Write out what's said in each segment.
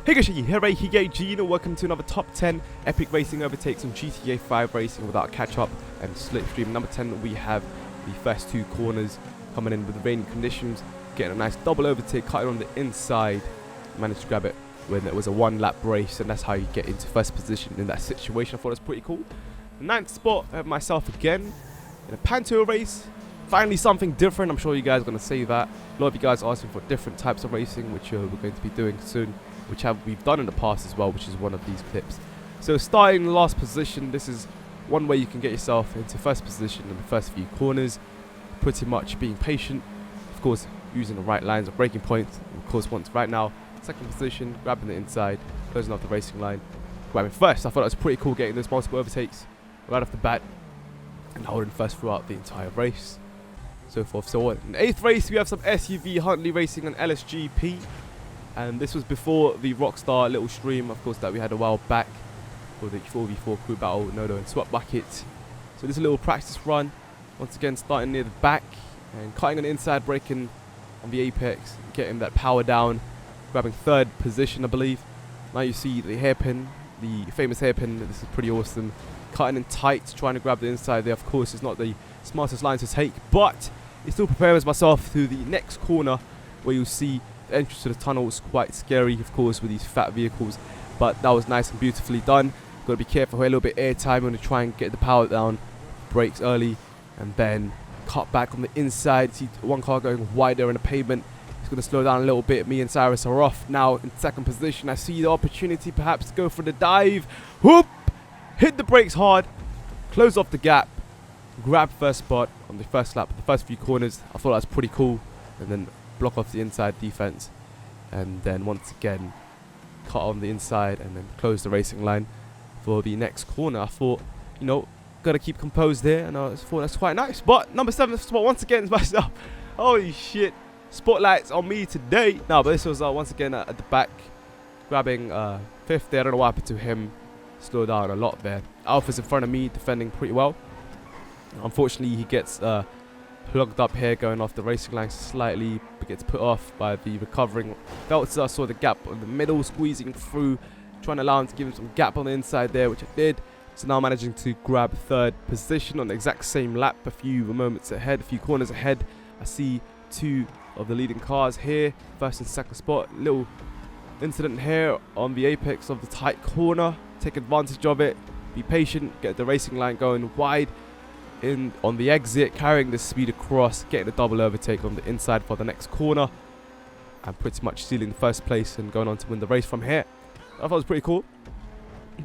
Hey guys, welcome to another top 10 epic racing overtakes on GTA 5 racing without catch-up and slipstream. Number 10, we have the first two corners coming in with the rainy conditions, getting a nice double overtake, cutting on the inside, managed to grab it when it was a one-lap race, and that's how you get into first position in that situation. I thought it was pretty cool. The 9th spot, I have myself again in a Panto race. Finally something different. I'm sure you guys are going to say that. A lot of you guys are asking for different types of racing, which we're going to be doing soon, which we've done in the past as well, which is one of these clips. So starting in the last position, this is one way you can get yourself into first position in the first few corners. Pretty much being patient, of course using the right lines of braking points. Of course, once right now, second position, grabbing the inside, closing off the racing line, grabbing first. I thought it was pretty cool getting those multiple overtakes right off the bat and holding first throughout the entire race. So forth, so on. In the 8th race, we have some SUV Huntley racing on LSGP. And this was before the Rockstar little stream, of course, that we had a while back for the 4v4 crew battle, Nodo and Swap Bucket. So this is a little practice run. Once again, starting near the back and cutting on the inside, braking on the apex, getting that power down, grabbing third position, I believe. Now you see the hairpin, the famous hairpin. This is pretty awesome. Cutting in tight, trying to grab the inside there. Of course, it's not the smartest line to take, but it still prepares myself to the next corner where you'll see the entrance to the tunnel is quite scary, of course, with these fat vehicles, but that was nice and beautifully done. Got to be careful here, a little bit airtime. I'm going to try and get the power down, brakes early, and then cut back on the inside. See one car going wide there in the pavement. It's going to slow down a little bit. Me and Cyrus are off now in second position. I see the opportunity perhaps to go for the dive. Whoop! Hit the brakes hard, close off the gap, grab first spot on the first lap, the first few corners. I thought that was pretty cool, and then block off the inside defense, and then once again cut on the inside and then close the racing line for the next corner. I thought, you know, gotta keep composed there, and I thought that's quite nice. But number 7 spot once again is myself. Holy shit, spotlights on me today. No, but this was once again at the back, grabbing 5th there. I don't know what happened to him, slowed down a lot there. Alpha's in front of me, defending pretty well. Unfortunately, he gets plugged up here, going off the racing line slightly, but gets put off by the recovering Veltzer. Saw the gap in the middle, squeezing through, trying to allow him to give him some gap on the inside there, which I did. So now managing to grab third position on the exact same lap, a few moments ahead, a few corners ahead. I see two of the leading cars here, first and second spot. Little incident here on the apex of the tight corner. Take advantage of it, be patient, get the racing line going wide in on the exit, carrying the speed across, getting a double overtake on the inside for the next corner, and pretty much sealing the first place and going on to win the race from here. I thought it was pretty cool.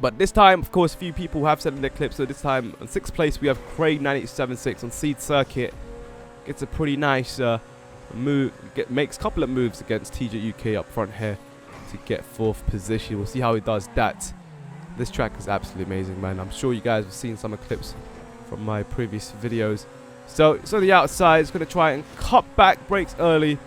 But this time, of course, a few people have said in their clips, so this time on 6th place we have Craig 9876 on Seed Circuit. Gets a pretty nice move, makes a couple of moves against TJ UK up front here to get 4th position. We'll see how he does that. This track is absolutely amazing, man. I'm sure you guys have seen some of the clips from my previous videos. So it's on the outside. It's going to try and cut back, brakes early,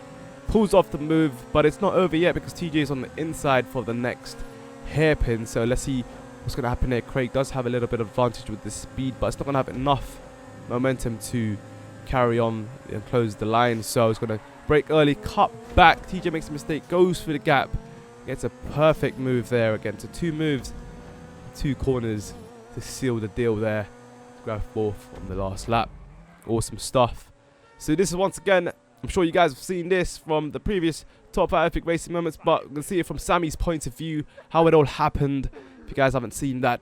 pulls off the move, but it's not over yet because TJ is on the inside for the next hairpin. So let's see what's going to happen here. Craig does have a little bit of advantage with the speed, but it's not going to have enough momentum to carry on and close the line. So it's going to brake early, cut back. TJ makes a mistake, goes for the gap, gets a perfect move there again. So 2 moves, 2 corners to seal the deal there. Grab 4th on the last lap. Awesome stuff. So this is once again, I'm sure you guys have seen this from the previous top 5 epic racing moments, but we're going to see it from Sammy's point of view, how it all happened, if you guys haven't seen that.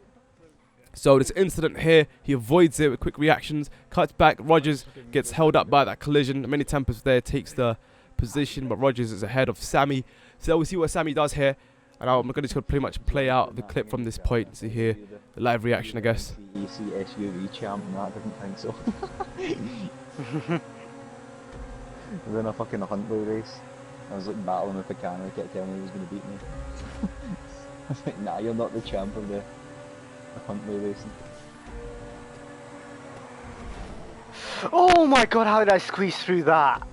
So this incident here, he avoids it with quick reactions, cuts back. Rogers gets held up by that collision. Many tempers there, takes the position, but Rogers is ahead of Sammy. So we'll see what Sammy does here. And I'm going to pretty much play out the clip from this point. See here, the live reaction, I guess. You see SUV champ and that, didn't think so. We're in a fucking Huntley race. I was like battling with the camera, he kept telling me he was going to beat me. I was like, nah, you're not the champ of the Huntley racing. Oh my god, how did I squeeze through that?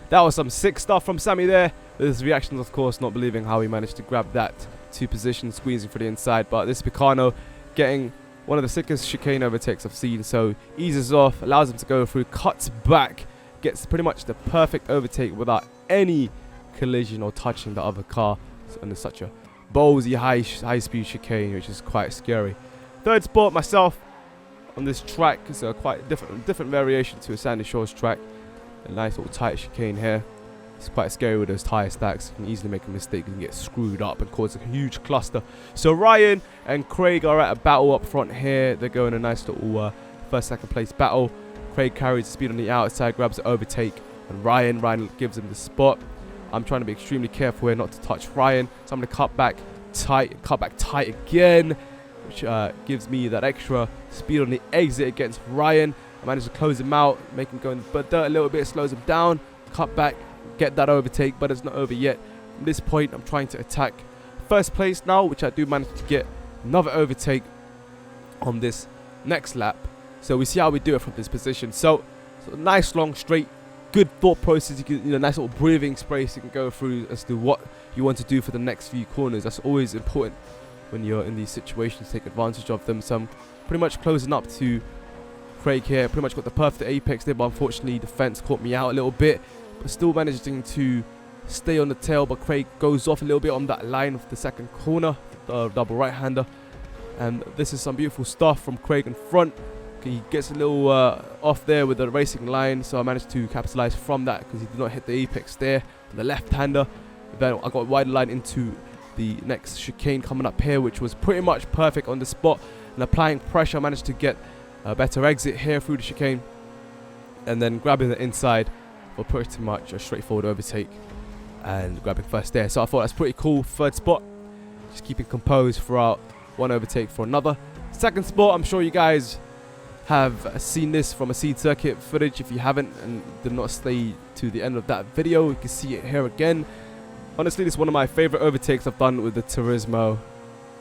That was some sick stuff from Sammy there. His reactions, of course, not believing how he managed to grab that 2 position, squeezing for the inside. But this Picano getting one of the sickest chicane overtakes I've seen. So eases off, allows him to go through, cuts back, gets pretty much the perfect overtake without any collision or touching the other car. And it's such a ballsy high speed chicane, which is quite scary. Third spot, myself on this track. It's a quite different variation to a Sandy Shores track. A nice little tight chicane here. It's quite scary with those tire stacks. You can easily make a mistake and get screwed up and cause a huge cluster. So Ryan and Craig are at a battle up front here. They're going a nice little first-second place battle. Craig carries the speed on the outside, grabs the overtake, and Ryan gives him the spot. I'm trying to be extremely careful here not to touch Ryan, so I'm going to cut back tight again, which gives me that extra speed on the exit against Ryan. I managed to close him out, make him go in the dirt a little bit, slows him down, cut back, get that overtake, but it's not over yet. From this point, I'm trying to attack first place now, which I do manage to get another overtake on this next lap. So we see how we do it from this position. So nice, long, straight, good thought process. You can, nice little breathing space you can go through as to what you want to do for the next few corners. That's always important when you're in these situations. Take advantage of them. So I'm pretty much closing up to Craig here. Pretty much got the perfect apex there, but unfortunately the fence caught me out a little bit. But still managing to stay on the tail. But Craig goes off a little bit on that line of the second corner, the double right-hander. And this is some beautiful stuff from Craig in front. He gets a little off there with the racing line, so I managed to capitalize from that because he did not hit the apex there. The left-hander. Then I got a wide line into the next chicane coming up here, which was pretty much perfect on the spot. And applying pressure, I managed to get a better exit here through the chicane, and then grabbing the inside for pretty much a straightforward overtake and grabbing first there. So I thought that's pretty cool. Third spot, just keeping composed throughout one overtake for another. Second spot, I'm sure you guys have seen this from a seed circuit footage. If you haven't and did not stay to the end of that video, you can see it here again. Honestly, this is one of my favorite overtakes I've done with the Turismo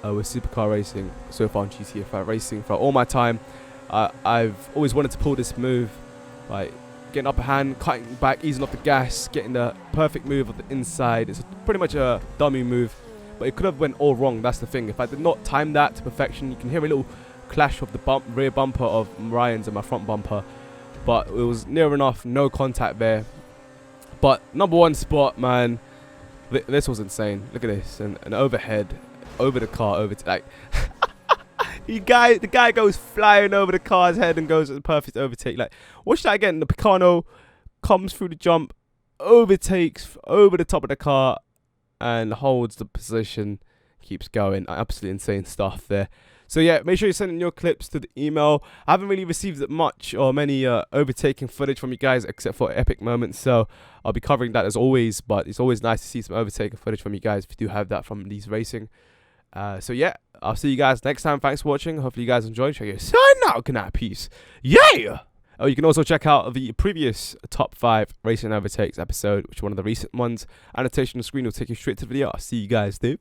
with supercar racing so far on GTA 5 racing for all my time. I've always wanted to pull this move, like getting upper hand, cutting back, easing off the gas, getting the perfect move of the inside. It's pretty much a dummy move, but it could have went all wrong. That's the thing. If I did not time that to perfection, you can hear a little clash of the rear bumper of Ryan's and my front bumper, but it was near enough, no contact there. But number one spot, man, this was insane. Look at this, an overhead over the car, like the guy goes flying over the car's head and goes at the perfect overtake. Like, watch that again. The Picano comes through the jump, overtakes over the top of the car, and holds the position, keeps going. Absolutely insane stuff there. So yeah, make sure you send in your clips to the email. I haven't really received much or many overtaking footage from you guys except for epic moments, so I'll be covering that as always. But it's always nice to see some overtaking footage from you guys if you do have that from these racing. So yeah, I'll see you guys next time. Thanks for watching. Hopefully you guys enjoyed. Check it. Sign out. Good night. Peace. Yeah. Oh, you can also check out the previous top 5 racing overtakes episode, which is one of the recent ones. Annotation on the screen will take you straight to the video. I'll see you guys there.